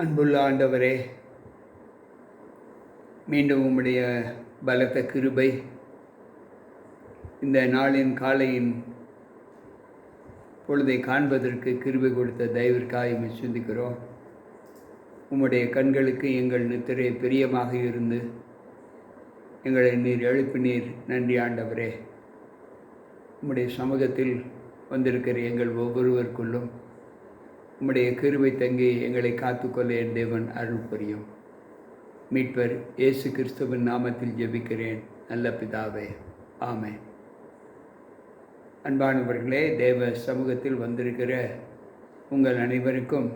அன்புள்ள ஆண்டவரே, மீண்டும் உம்முடைய பலத்த கிருபை இந்த நாளின் காலையின் பொழுதை காண்பதற்கு கிருபை கொடுத்த தயவிற்காக உம்மை சிந்திக்கிறோம். உம்முடைய கண்களுக்கு எங்கள் நித்திரை பிரியமாக இருந்து எங்களை நீர் எழுப்பினீர். நன்றி ஆண்டவரே. உம்முடைய சமூகத்தில் வந்திருக்கிற எங்கள் ஒவ்வொருவருக்குள்ளும் உம்முடைய கிருபை தங்கி எங்களை காத்துக்கொள்ள என் தேவன் அருள் புரியும். மீட்பர் இயேசு கிறிஸ்துவின் நாமத்தில் ஜெபிக்கிறேன் நல்ல பிதாவே, ஆமென். அன்பானவர்களே, தேவ சமூகத்தில் வந்திருக்கிற உங்கள் அனைவருக்கும்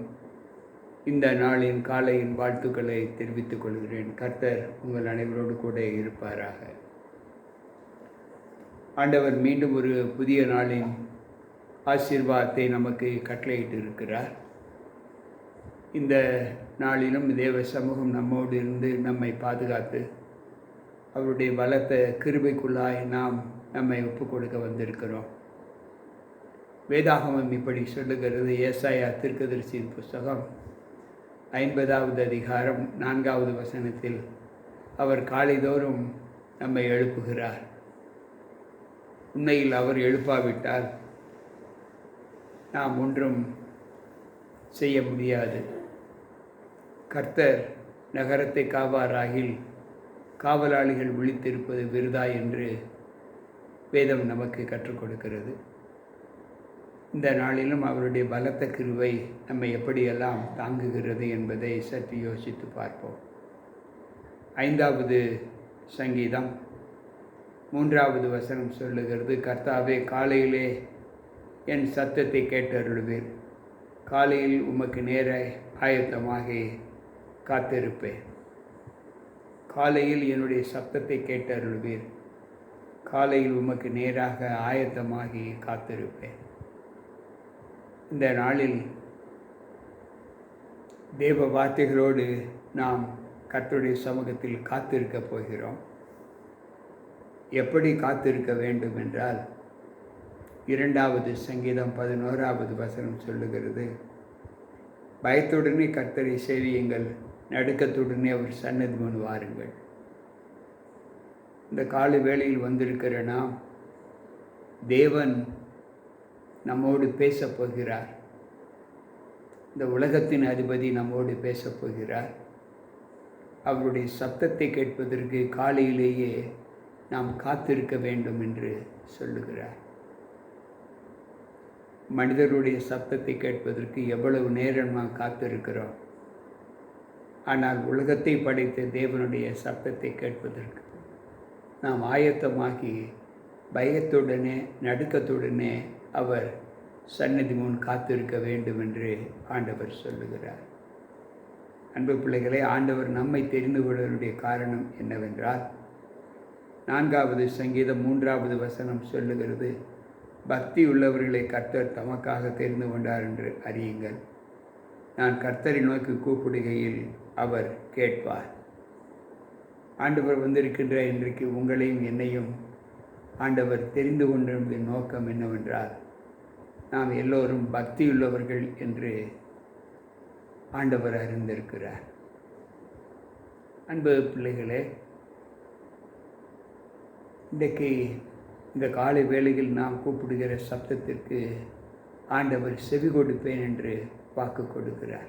இந்த நாளின் காலையின் வாழ்த்துக்களை தெரிவித்துக் கொள்கிறேன். கர்த்தர் உங்கள் அனைவரோடு கூட இருப்பாராக. ஆண்டவர் மீண்டும் ஒரு புதிய நாளின் ஆசீர்வாதத்தை நமக்கு கட்டளையிட்டு இருக்கிறார். இந்த நாளிலும் தேவ சமூகம் நம்மோடு இருந்து நம்மை பாதுகாத்து அவருடைய பலத்த கிருபைக்குள்ளாய் நாம் நம்மை ஒப்புக் கொடுக்க வந்திருக்கிறோம். வேதாகமம் இப்படி சொல்லுகிறது. ஏசாயா தீர்க்கதரிசியின் புஸ்தகம் 50வது அதிகாரம் 4வது வசனத்தில் அவர் காலைதோறும் நம்மை எழுப்புகிறார். உண்மையில் அவர் எழுப்பாவிட்டால் நாம் ஒன்றும் செய்ய முடியாது. கர்த்தர் நகரத்தை காவாராகில் காவலாளிகள் விழித்திருப்பது விருதா என்று வேதம் நமக்கு கற்றுக் கொடுக்கிறது. இந்த நாளிலும் அவருடைய பலத்த கிருபை நம்மை எப்படியெல்லாம் தாங்குகிறது என்பதை சற்று யோசித்து பார்ப்போம். 5வது சங்கீதம் 3வது வசனம் சொல்லுகிறது, கர்த்தாவே காலையிலே என் சத்தத்தை கேட்டருளுவீர், காலையில் உமக்கு நேர ஆயத்தமாகி காத்திருப்பேன். காலையில் என்னுடைய சத்தத்தை கேட்டருளுவீர், காலையில் உமக்கு நேராக ஆயத்தமாகி காத்திருப்பேன். இந்த நாளில் தேவ வார்த்தைகளோடு நாம் கர்த்தருடைய சமூகத்தில் காத்திருக்க போகிறோம். எப்படி காத்திருக்க வேண்டும் என்றால் 2வது சங்கீதம் 11வது வசனம் சொல்லுகிறது, பயத்துடனே கர்த்தரை சேவியுங்கள், நடுக்கத்துடனே அவர் சன்னதி முன் வாருங்கள். இந்த காலை வேளையில் வந்திருக்கிற நாம் தேவன் நம்மோடு பேசப் போகிறார். இந்த உலகத்தின் அதிபதி நம்மோடு பேசப் போகிறார். அவருடைய சத்தத்தை கேட்பதற்கு காலையிலேயே நாம் காத்திருக்க வேண்டும் என்று சொல்லுகிறார். மனிதருடைய சத்தத்தை கேட்பதற்கு எவ்வளவு நேரம் நாம் காத்திருக்கிறோம். ஆனால் உலகத்தை படைத்த தேவனுடைய சத்தத்தை கேட்பதற்கு நாம் ஆயத்தமாகி பயத்துடனே நடுக்கத்துடனே அவர் சந்நிதி முன் காத்திருக்க வேண்டும் என்று ஆண்டவர் சொல்லுகிறார். அன்பு பிள்ளைகளே, ஆண்டவர் நம்மை தெரிந்து கொள்வதனுடைய காரணம் என்னவென்றால் 4வது சங்கீதம் 3வது வசனம் சொல்லுகிறது, பக்தி உள்ளவர்களை கர்த்தர் தமக்காக தெரிந்து கொண்டார் என்று அறியுங்கள். நான் கர்த்தரை நோக்கி கூப்பிடுகையில் அவர் கேட்பார். ஆண்டவர் வந்திருக்கின்ற இன்றைக்கு உங்களையும் என்னையும் ஆண்டவர் தெரிந்து கொண்டிருந்த நோக்கம் என்னவென்றால், நாம் எல்லோரும் பக்தியுள்ளவர்கள் என்று ஆண்டவர் அறிந்திருக்கிறார். அன்பு பிள்ளைகளே, இன்றைக்கு இந்த காலை வேளையில் நாம் கூப்பிடுகிற சப்தத்திற்கு ஆண்டவர் செவி கொடுப்பேன் என்று வாக்கு கொடுக்கிறார்.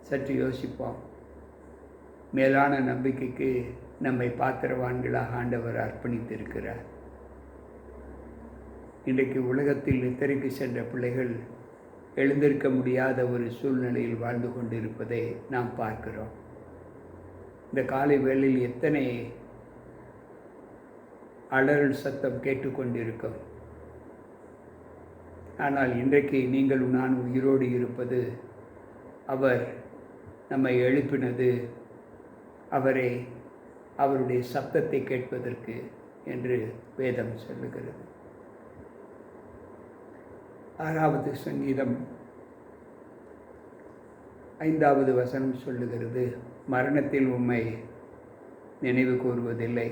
சற்று யோசிப்போம். மேலான நம்பிக்கைக்கு நம்மை பாத்திரவான்களாக ஆண்டவர் அர்ப்பணித்திருக்கிறார். இன்றைக்கு உலகத்தில் நித்திரைக்கு சென்ற பிள்ளைகள் எழுந்திருக்க முடியாத ஒரு சூழ்நிலையில் வாழ்ந்து கொண்டிருப்பதை நாம் பார்க்கிறோம். இந்த காலை வேளையில் எத்தனை அலறல் சத்தம் கேட்டுக்கொண்டிருக்கும். ஆனால் இன்றைக்கு நீங்கள் நான் உயிரோடு இருப்பது, அவர் நம்மை எழுப்பினது அவருடைய சத்தத்தை கேட்பதற்கு என்று வேதம் சொல்லுகிறது. 6வது சங்கீதம் 5வது வசனம் சொல்லுகிறது, மரணத்தில் உம்மை நினைவு கூறுவதில்லை,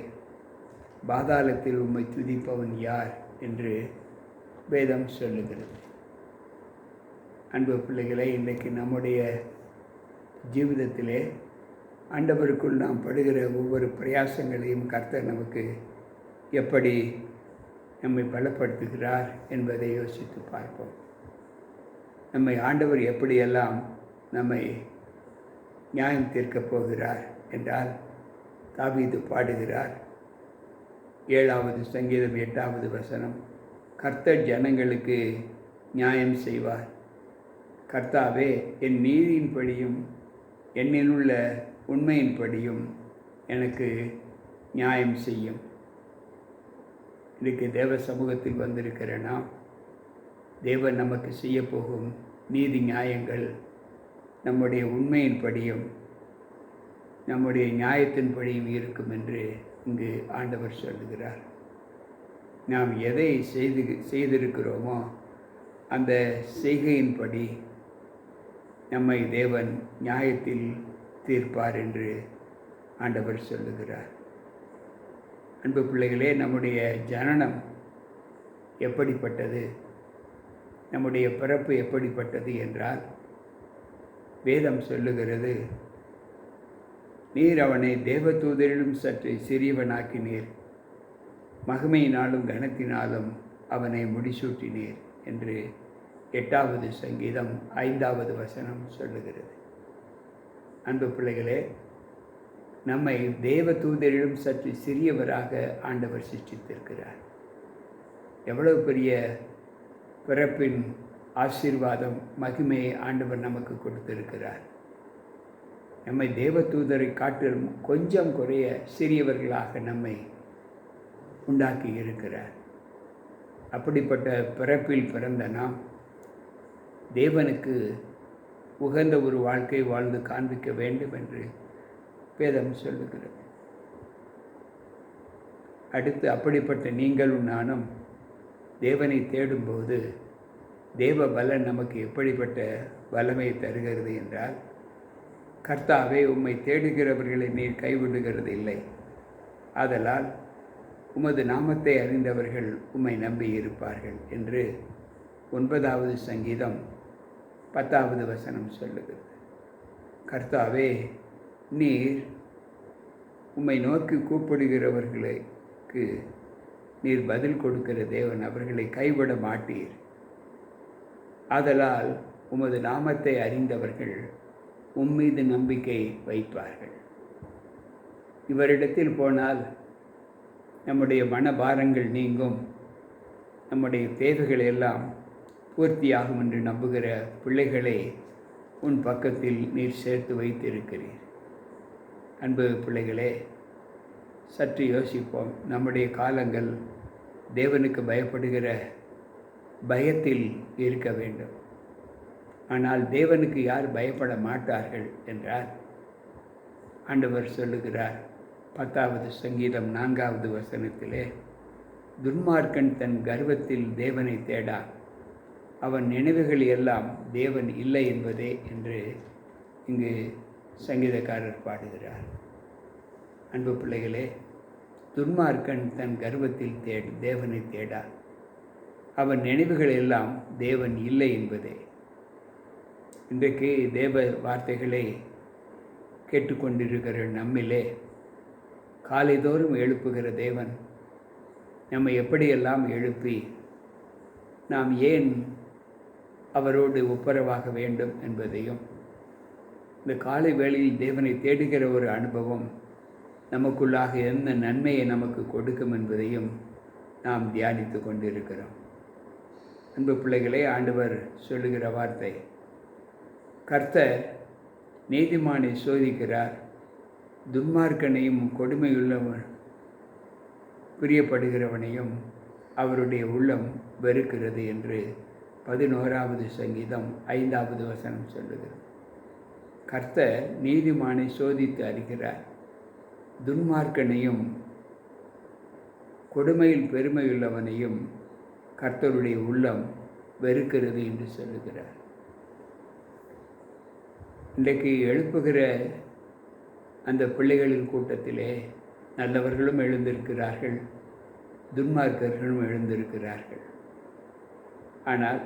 பாதாளத்தில் உம்மை துதிப்பவன் யார் என்று வேதம் சொல்லுகிறது. அன்பு பிள்ளைகளை, இன்றைக்கு நம்முடைய ஜீவிதத்திலே ஆண்டவருக்குள் நாம் படுகிற ஒவ்வொரு பிரயாசங்களையும் கர்த்தர் நமக்கு எப்படி நம்மை பலப்படுத்துகிறார் என்பதை யோசித்து பார்ப்போம். நம்மை ஆண்டவர் எப்படியெல்லாம் நம்மை நியாயம் தீர்க்கப் போகிறார் என்றால், தாவீது பாடுகிறார், 7வது சங்கீதம் 8வது வசனம், கர்த்தர் ஜனங்களுக்கு நியாயம் செய்வார். கர்த்தாவே, என் நீதியின்படியும் என்னிலுள்ள உண்மையின்படியும் எனக்கு நியாயம் செய்யும். இன்றைக்கு தேவ சமூகத்தில் வந்திருக்கிற நாம், தேவன் நமக்கு செய்யப்போகும் நீதி நியாயங்கள் நம்முடைய உண்மையின்படியும் நம்முடைய நியாயத்தின்படியும் இருக்கும் என்று இங்கு ஆண்டவர் சொல்லுகிறார். நாம் எதை செய்திருக்கிறோமோ அந்த செய்கையின்படி நம்மை தேவன் நியாயத்தில் தீர்ப்பார் என்று ஆண்டவர் சொல்லுகிறார். அன்பு பிள்ளைகளே, நம்முடைய ஜனனம் எப்படிப்பட்டது, நம்முடைய பிறப்பு எப்படிப்பட்டது என்றால், வேதம் சொல்லுகிறது, நீர் அவனை தேவதூதரிலும் சற்று சிறியவனாக்கினீர், மகிமையினாலும் கனத்தினாலும் அவனை முடிசூட்டினீர் என்று 8வது சங்கீதம் 5வது வசனம் சொல்லுகிறது. அன்பு பிள்ளைகளே, நம்மை தேவதூதரிலும் சற்று சிறியவராக ஆண்டவர் சிருஷ்டித்திருக்கிறார். எவ்வளவு பெரிய பிறப்பின் ஆசீர்வாதம், மகிமையை ஆண்டவர் நமக்கு கொடுத்திருக்கிறார். நம்மை தேவதூதரை காட்டிலும் கொஞ்சம் குறைய சிறியவர்களாக நம்மை உண்டாக்கி இருக்கிறார். அப்படிப்பட்ட பிறப்பில் பிறந்த நாம் தேவனுக்கு உகந்த ஒரு வாழ்க்கை வாழ்ந்து காண்பிக்க வேண்டும் என்று வேதம் சொல்லுகிறது. அடுத்து, அப்படிப்பட்ட நீங்களும் நானும் தேவனை தேடும்போது தேவ பலன் நமக்கு எப்படிப்பட்ட வல்லமை தருகிறது என்றால், கர்த்தாவே, உம்மை தேடுகிறவர்களை நீர் கைவிடுகிறது இல்லை, ஆதலால் உமது நாமத்தை அறிந்தவர்கள் உம்மை நம்பி இருப்பார்கள் என்று 9வது சங்கீதம் 10வது வசனம் சொல்லுகிறது. கர்த்தாவே, நீர் உம்மை நோக்கி கூப்பிடுகிறவர்களுக்கு நீர் பதில் கொடுக்கிற தேவன், அவர்களை கைவிட மாட்டீர், ஆதலால் உமது நாமத்தை அறிந்தவர்கள் உம்மீது நம்பிக்கை வைப்பார்கள். இவரிடத்தில் போனால் நம்முடைய மனபாரங்கள் நீங்கும், நம்முடைய தேவைகள் எல்லாம் பூர்த்தியாகும் என்று நம்புகிற பிள்ளைகளை உன் பக்கத்தில் நீர் சேர்த்து வைத்திருக்கிறீர். அன்பு பிள்ளைகளே, சற்று யோசிப்போம். நம்முடைய காலங்கள் தேவனுக்கு பயப்படுகிற பயத்தில் இருக்க வேண்டும். ஆனால் தேவனுக்கு யார் பயப்பட மாட்டார்கள் என்றால், ஆண்டவர் சொல்லுகிறார் 10வது சங்கீதம் 4வது வசனத்திலே, துன்மார்க்கன் தன் கர்வத்தில் தேவனை தேடா, அவன் நினைவுகள் எல்லாம் தேவன் இல்லை என்பதே என்று இங்கு சங்கீதக்காரர் பாடுகிறார். அன்பு பிள்ளைகளே, துன்மார்க்கன் தன் கர்வத்தில் தேவனை தேடா, அவன் நினைவுகள் எல்லாம் தேவன் இல்லை என்பதே. இன்றைக்கு தேவ வார்த்தைகளை கேட்டுக்கொண்டிருக்கிற நம்மிலே காலைதோறும் எழுப்புகிற தேவன் நம்மை எப்படியெல்லாம் எழுப்பி நாம் ஏன் அவரோடு ஒப்புரவாக வேண்டும் என்பதையும், இந்த காலை வேளையில் தேவனை தேடுகிற ஒரு அனுபவம் நமக்குள்ளாக என்ன நன்மையை நமக்கு கொடுக்கும் என்பதையும் நாம் தியானித்து கொண்டிருக்கிறோம். அன்பு பிள்ளைகளே, ஆண்டவர் சொல்லுகிற வார்த்தை, கர்த்தர் நீதிமானை சோதிக்கிறார், துன்மார்க்கனையும் கொடுமையுள்ளவன் பிரியப்படுகிறவனையும் அவருடைய உள்ளம் வெறுக்கிறது என்று 11வது சங்கீதம் 5வது வசனம் சொல்லுகிறது. கர்த்தர் நீதிமானை சோதித்து அறிகிறார், துன்மார்க்கனையும் கொடுமையில் பெருமையுள்ளவனையும் கர்த்தருடைய உள்ளம் வெறுக்கிறது என்று சொல்லுகிறார். இன்றைக்கு எழுப்புகிற அந்த பிள்ளைகளின் கூட்டத்திலே நல்லவர்களும் எழுந்திருக்கிறார்கள், துன்மார்க்கர்களும் எழுந்திருக்கிறார்கள். ஆனால்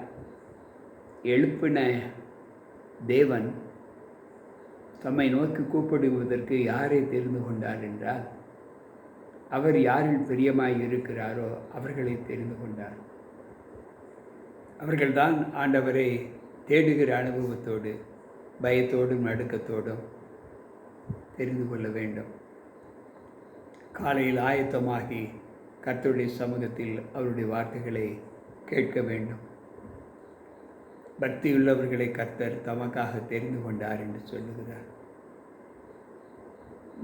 எழுப்பின தேவன் தம்மை நோக்கி கூப்பிடுவதற்கு யாரை தெரிந்து கொண்டார் என்றால், அவர் யாரில் பிரியமாய் இருக்கிறாரோ அவர்களை தெரிந்து கொண்டார். அவர்கள்தான் ஆண்டவரை தேடுகிற அனுபவத்தோடு, பயத்தோடும் நடுக்கத்தோடும் தெரிந்து கொள்ள வேண்டும். காலையில் ஆயத்தமாகி கர்த்தருடைய சமூகத்தில் அவருடைய வார்த்தைகளை கேட்க வேண்டும். பக்தியுள்ளவர்களை கர்த்தர் தமக்காக தெரிந்து கொண்டார் என்று சொல்லுகிறார்.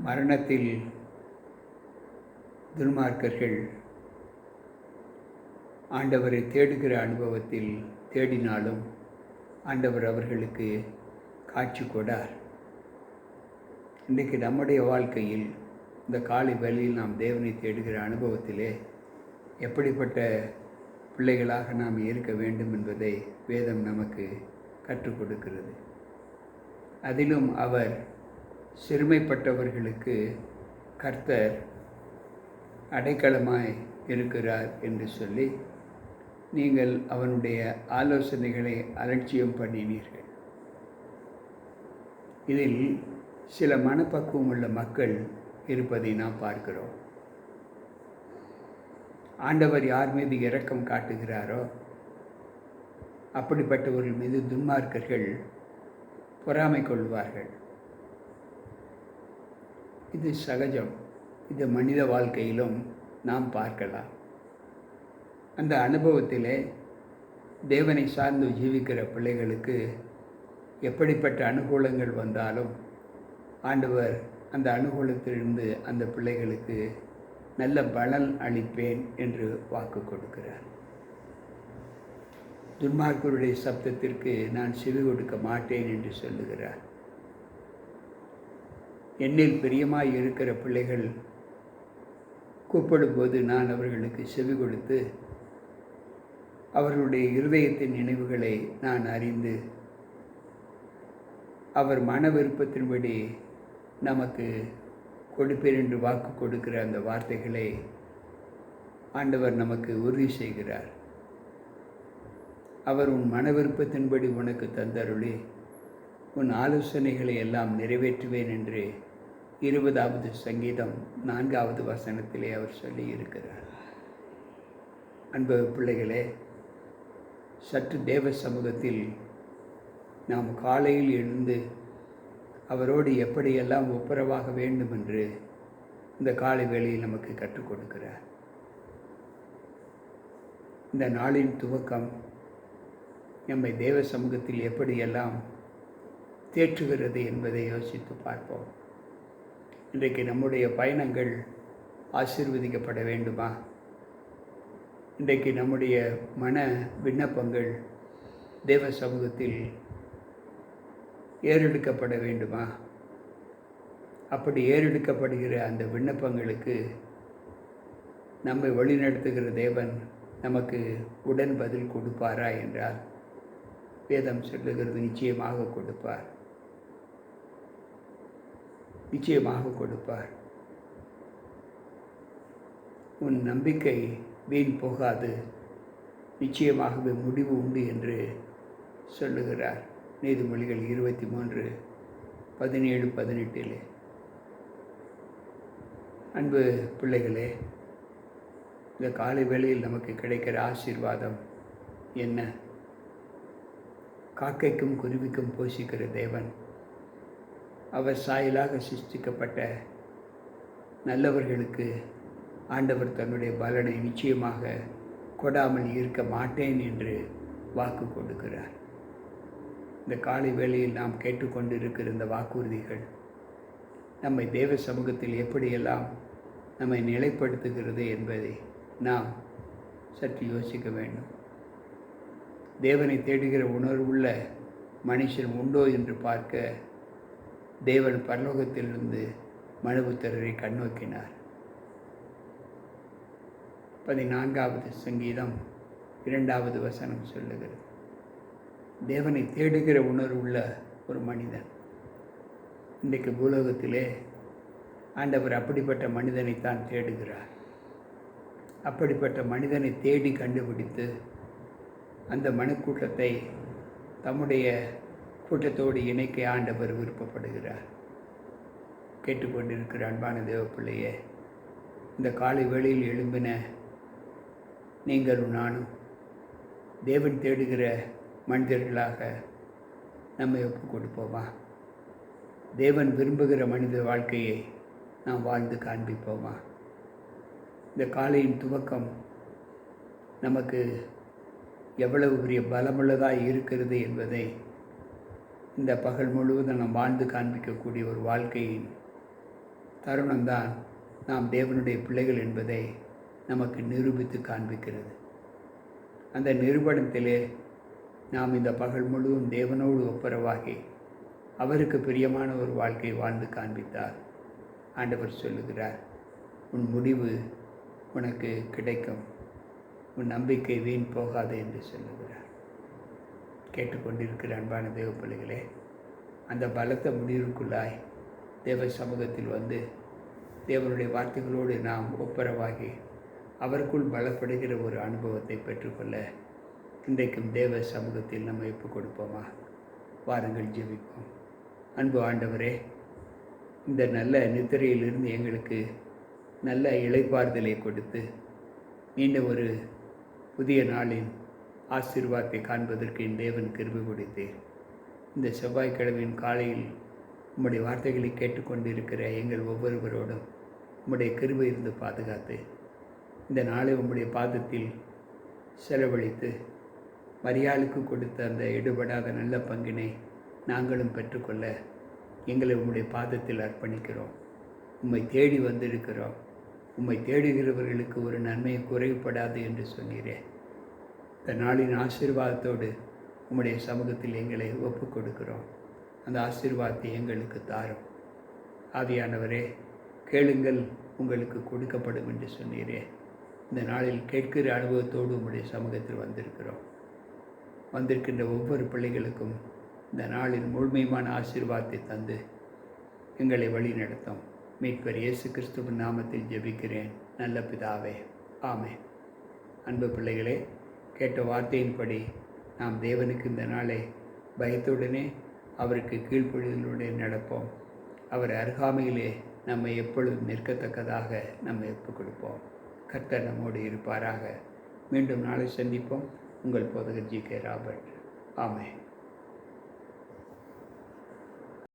மரணத்தில் துன்மார்க்கர்கள் ஆண்டவரை தேடுகிற அனுபவத்தில் தேடினாலும் ஆண்டவர் அவர்களுக்கு காட்சி கொடார். இன்றைக்கு நம்முடைய வாழ்க்கையில் இந்த காலை வேளையில் நாம் தேவனை தேடுகிற அனுபவத்திலே எப்படிப்பட்ட பிள்ளைகளாக நாம் இருக்க வேண்டும் என்பதை வேதம் நமக்கு கற்றுக் கொடுக்கிறது. அதிலும் அவர் சிறுமைப்பட்டவர்களுக்கு கர்த்தர் அடைக்கலமாய் இருக்கிறார் என்று சொல்லி நீங்கள் அவனுடைய ஆலோசனைகளை அலட்சியம் பண்ணினீர்கள். இதில் சில மனப்பக்குவம் உள்ள மக்கள் இருப்பதை நாம் பார்க்கிறோம். ஆண்டவர் யார் மீது இரக்கம் காட்டுகிறாரோ அப்படிப்பட்டவர்கள் மீது துன்மார்க்கர்கள் பொறாமை கொள்வார்கள். இது சகஜம். இது மனித வாழ்க்கையிலும் நாம் பார்க்கலாம். அந்த அனுபவத்திலே தேவனை சார்ந்து ஜீவிக்கிற பிள்ளைகளுக்கு எப்படிப்பட்ட அனுகூலங்கள் வந்தாலும் ஆண்டவர் அந்த அனுகூலத்திலிருந்து அந்த பிள்ளைகளுக்கு நல்ல பலன் அளிப்பேன் என்று வாக்கு கொடுக்கிறார். துன்மார்க்கருடைய சப்தத்திற்கு நான் செவி கொடுக்க மாட்டேன் என்று சொல்லுகிறார். என்னில் பிரியமாய் இருக்கிற பிள்ளைகள் கூப்பிடும்போது நான் அவர்களுக்கு செவி கொடுத்து அவர்களுடைய இருதயத்தின் நினைவுகளை நான் அறிந்து அவர் மன விருப்பத்தின்படி நமக்கு கொடுப்பேன் என்று வாக்கு கொடுக்கிற அந்த வார்த்தைகளை ஆண்டவர் நமக்கு உறுதி செய்கிறார். அவர் உன் மன விருப்பத்தின்படி உனக்கு தந்தருளி உன் ஆலோசனைகளை எல்லாம் நிறைவேற்றுவேன் என்று 20வது சங்கீதம் 4வது வசனத்திலே அவர் சொல்லி இருக்கிறார். அன்பு பிள்ளைகளே, சற்று தேவ சமூகத்தில் நாம் காலையில் எழுந்து அவரோடு எப்படியெல்லாம் ஒப்புரவாக வேண்டும் என்று இந்த காலை வேளையில் நமக்கு கற்றுக் கொடுக்கிறார். இந்த நாளின் துவக்கம் நம்மை தேவ சமூகத்தில் எப்படியெல்லாம் தேற்றுகிறது என்பதை யோசித்து பார்ப்போம். இன்றைக்கு நம்முடைய பயணங்கள் ஆசீர்வதிக்கப்பட வேண்டுமா? இன்றைக்கு நம்முடைய மன விண்ணப்பங்கள் தேவ சமூகத்தில் ஏறெடுக்கப்பட வேண்டுமா? அப்படி ஏறெடுக்கப்படுகிற அந்த விண்ணப்பங்களுக்கு நம்மை வழிநடத்துகிற தேவன் நமக்கு உடன் பதில் கொடுப்பாரா என்றால் வேதம் சொல்லுகிறது, நிச்சயமாக கொடுப்பார். நிச்சயமாக கொடுப்பார். உன் நம்பிக்கை வீண் போகாது, நிச்சயமாகவே முடிவு உண்டு என்று சொல்லுகிறார். நீதிமொழிகள் 23:17-18. அன்பு பிள்ளைகளே, இந்த காலை வேளையில் நமக்கு கிடைக்கிற ஆசீர்வாதம் என்ன? காக்கைக்கும் குருவிக்கும் போஷிக்கிற தேவன், அவர் சாயலாக சிருஷ்டிக்கப்பட்ட நல்லவர்களுக்கு ஆண்டவர் தன்னுடைய பலனை நிச்சயமாக கொடாமல் இருக்க மாட்டேன் என்று வாக்கு கொடுக்கிறார். இந்த காலை வேளையில் நாம் கேட்டுக்கொண்டிருக்கிற இந்த வாக்குறுதிகள் நம்மை தேவ சமூகத்தில் எப்படியெல்லாம் நம்மை நிலைப்படுத்துகிறது என்பதை நாம் சற்று யோசிக்க வேண்டும். தேவனை தேடுகிற உணர்வுள்ள மனுஷன் உண்டோ என்று பார்க்க தேவன் பரலோகத்திலிருந்து மனுபுத்திரரை கண்ணோக்கினார். 14வது சங்கீதம் 2வது வசனம் சொல்லுகிறது, தேவனை தேடுகிற உணர்வுள்ள ஒரு மனிதன். இன்றைக்கு பூலோகத்திலே ஆண்டவர் அப்படிப்பட்ட மனிதனைத்தான் தேடுகிறார். அப்படிப்பட்ட மனிதனை தேடி கண்டுபிடித்து அந்த மனுக்கூட்டத்தை தம்முடைய கூட்டத்தோடு இணைக்க ஆண்டவர் விருப்பப்படுகிறார். கேட்டுக்கொண்டிருக்கிற அன்பான தேவ பிள்ளையே, இந்த காலை வேளையில் எழும்பின நீங்களும் நானும் தேவன் தேடுகிற மனிதர்களாக நம்மை ஒப்புக் கொடுப்போமா? தேவன் விரும்புகிற மனித வாழ்க்கையை நாம் வாழ்ந்து காண்பிப்போமா? இந்த காலையின் துவக்கம் நமக்கு எவ்வளவு பெரிய பலமுள்ளதாக இருக்கிறது என்பதை இந்த பகல் முழுவதும் நாம் வாழ்ந்து காண்பிக்கக்கூடிய ஒரு வாழ்க்கையின் தருணம்தான் நாம் தேவனுடைய பிள்ளைகள் என்பதை நமக்கு நிரூபித்து காண்பிக்கிறது. அந்த நிரூபணத்திலே நாம் இந்த பகல் முழுவதும் தேவனோடு ஒப்புரவாகி அவருக்கு பிரியமான ஒரு வாழ்க்கை வாழ்ந்து காண்பித்தார். ஆண்டவர் சொல்லுகிறார், உன் முடிவு உனக்கு கிடைக்கும், உன் நம்பிக்கை வீண் போகாது என்று சொல்லுகிறார். கேட்டுக்கொண்டிருக்கிற அன்பான தேவ பிள்ளைகளே, அந்த பலத்த முடிவுக்குள்ளாய் தேவ சமூகத்தில் வந்து தேவனுடைய வார்த்தைகளோடு நாம் ஒப்புரவாகி அவருக்குள் பலப்படுகிற ஒரு அனுபவத்தை பெற்றுக்கொள்ள இன்றைக்கும் தேவ சமூகத்தில் நம்ம ஒப்புக் கொடுப்போமா? வாருங்கள் ஜெபிப்போம். அன்பு ஆண்டவரே, இந்த நல்ல நித்திரையிலிருந்து எங்களுக்கு நல்ல இளைப்பாறுதலை கொடுத்து மீண்டும் ஒரு புதிய நாளின் ஆசீர்வாதத்தை காண்பதற்கு என் தேவன் கிருபை கொடுத்தீர். இந்த செவ்வாய்க்கிழமையின் காலையில் உம்முடைய வார்த்தைகளை கேட்டுக்கொண்டிருக்கிற எங்கள் ஒவ்வொருவரோடும் உம்முடைய கிருபை இருந்து பாதுகாத்து இந்த நாளை உம்முடைய பாதத்தில் செலவழித்து மரியாளுக்கு கொடுத்த அந்த எடுபடாத நல்ல பங்கினை நாங்களும் பெற்றுக்கொள்ள எங்களை உம்முடைய பாதத்தில் அர்ப்பணிக்கிறோம். உம்மை தேடி வந்திருக்கிறோம். உம்மை தேடுகிறவர்களுக்கு ஒரு நன்மை குறைவுபடாது என்று சொன்னீரே. இந்த நாளின் ஆசீர்வாதத்தோடு உம்முடைய சமூகத்தில் எங்களை ஒப்புக் கொடுக்கிறோம். அந்த ஆசீர்வாதத்தை எங்களுக்கு தாரும். ஆவியானவரே, கேளுங்கள் உங்களுக்கு கொடுக்கப்படும் என்று சொன்னீரே. இந்த நாளில் கேட்கிற அனுபவத்தோடு உம்முடைய சமூகத்தில் வந்திருக்கின்ற ஒவ்வொரு பிள்ளைகளுக்கும் இந்த நாளில் முழுமையான ஆசீர்வாதத்தை தந்து எங்களை வழி நடத்தும். மீட்பர் இயேசு கிறிஸ்துவின் நாமத்தில் ஜெபிக்கிறேன் நல்ல பிதாவே, ஆமென். அன்பு பிள்ளைகளே, கேட்ட வார்த்தையின்படி நாம் தேவனுக்கு இந்த நாளை பயத்துடனே அவருக்கு கீழ்ப்படிதலுடன் நடப்போம். அவர் அருகாமையிலே நம்மை எப்பொழுதும் நிற்கத்தக்கதாக நம்மை ஒப்புக் கொடுப்போம். கர்த்தர் நம்மோடு இருப்பாராக. மீண்டும் நாளை சந்திப்போம். உங்கள் போதகர் ஜி.கே. ராபர்ட். ஆமென்.